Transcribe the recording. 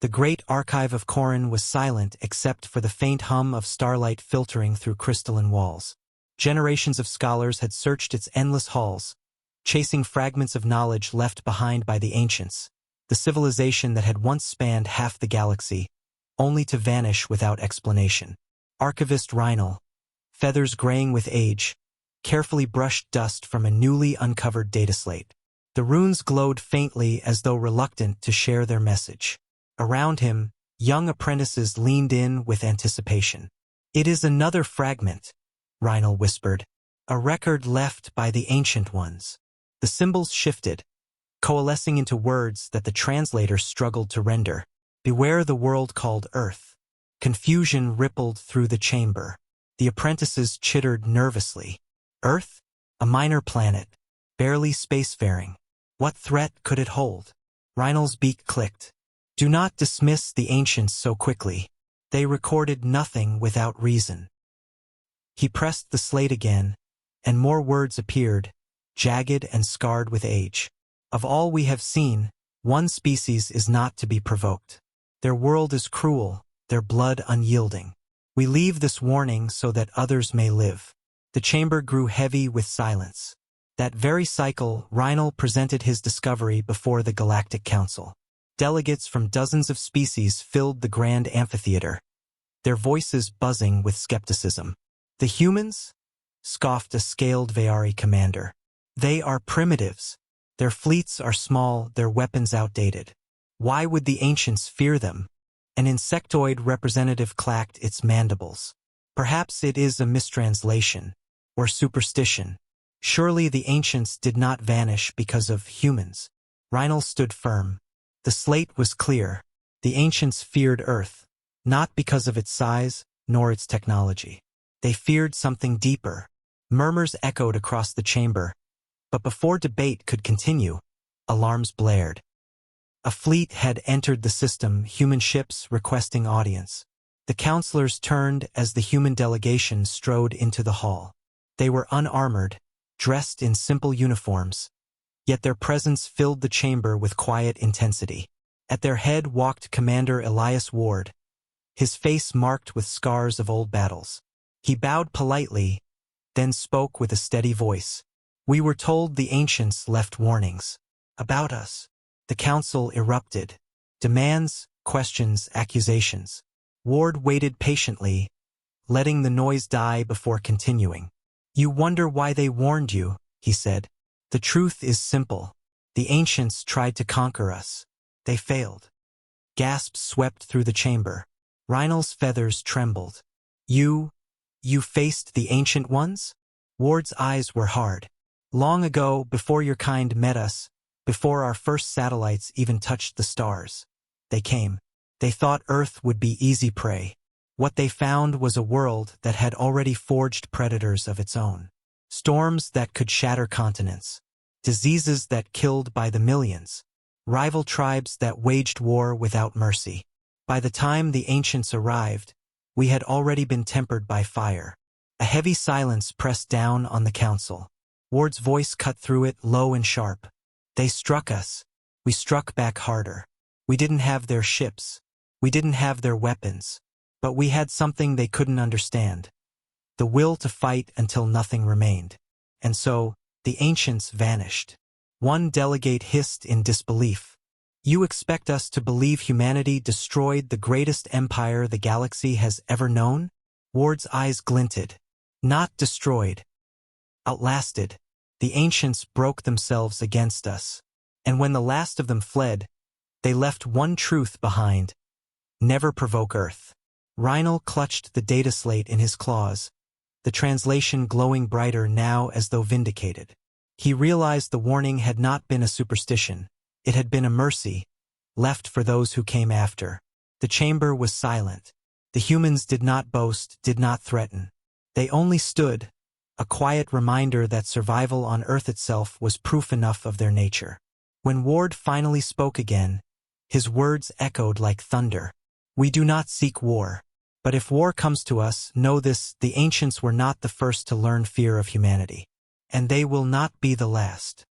The great archive of Corin was silent except for the faint hum of starlight filtering through crystalline walls. Generations of scholars had searched its endless halls, chasing fragments of knowledge left behind by the ancients, the civilization that had once spanned half the galaxy, only to vanish without explanation. Archivist Rhinal, feathers graying with age, carefully brushed dust from a newly uncovered data slate. The runes glowed faintly as though reluctant to share their message. Around him, young apprentices leaned in with anticipation. "It is another fragment," Rhinal whispered, "a record left by the Ancient Ones." The symbols shifted, coalescing into words that the translator struggled to render. "Beware the world called Earth." Confusion rippled through the chamber. The apprentices chittered nervously. Earth? A minor planet, barely spacefaring. What threat could it hold? Rhinal's beak clicked. "Do not dismiss the ancients so quickly. They recorded nothing without reason." He pressed the slate again, and more words appeared, jagged and scarred with age. "Of all we have seen, one species is not to be provoked. Their world is cruel, their blood unyielding. We leave this warning so that others may live." The chamber grew heavy with silence. That very cycle, Rhinal presented his discovery before the Galactic Council. Delegates from dozens of species filled the grand amphitheater, their voices buzzing with skepticism. "The humans?" scoffed a scaled Veari commander. "They are primitives. Their fleets are small, their weapons outdated. Why would the ancients fear them?" An insectoid representative clacked its mandibles. "Perhaps it is a mistranslation, or superstition. Surely the ancients did not vanish because of humans." Rhinal stood firm. The slate was clear. The ancients feared Earth, not because of its size, nor its technology. They feared something deeper. Murmurs echoed across the chamber, but before debate could continue, alarms blared. A fleet had entered the system, human ships requesting audience. The counselors turned as the human delegation strode into the hall. They were unarmored, dressed in simple uniforms, yet their presence filled the chamber with quiet intensity. At their head walked Commander Elias Ward, his face marked with scars of old battles. He bowed politely, then spoke with a steady voice. "We were told the ancients left warnings about us." The council erupted. Demands, questions, accusations. Ward waited patiently, letting the noise die before continuing. "You wonder why they warned you," he said. "The truth is simple. The ancients tried to conquer us. They failed." Gasps swept through the chamber. Rhinal's feathers trembled. You faced the Ancient Ones?" Ward's eyes were hard. "Long ago, before your kind met us, before our first satellites even touched the stars. They came. They thought Earth would be easy prey. What they found was a world that had already forged predators of its own. Storms that could shatter continents. Diseases that killed by the millions. Rival tribes that waged war without mercy. By the time the ancients arrived, we had already been tempered by fire." A heavy silence pressed down on the council. Ward's voice cut through it, low and sharp. "They struck us. We struck back harder. We didn't have their ships. We didn't have their weapons. But we had something they couldn't understand. The will to fight until nothing remained. And so, the ancients vanished." One delegate hissed in disbelief. "You expect us to believe humanity destroyed the greatest empire the galaxy has ever known?" Ward's eyes glinted. "Not destroyed. Outlasted. The ancients broke themselves against us. And when the last of them fled, they left one truth behind. Never provoke Earth." Rhinal clutched the data slate in his claws, the translation glowing brighter now as though vindicated. He realized the warning had not been a superstition. It had been a mercy, left for those who came after. The chamber was silent. The humans did not boast, did not threaten. They only stood, a quiet reminder that survival on Earth itself was proof enough of their nature. When Ward finally spoke again, his words echoed like thunder. "We do not seek war. But if war comes to us, know this: the ancients were not the first to learn fear of humanity. And they will not be the last."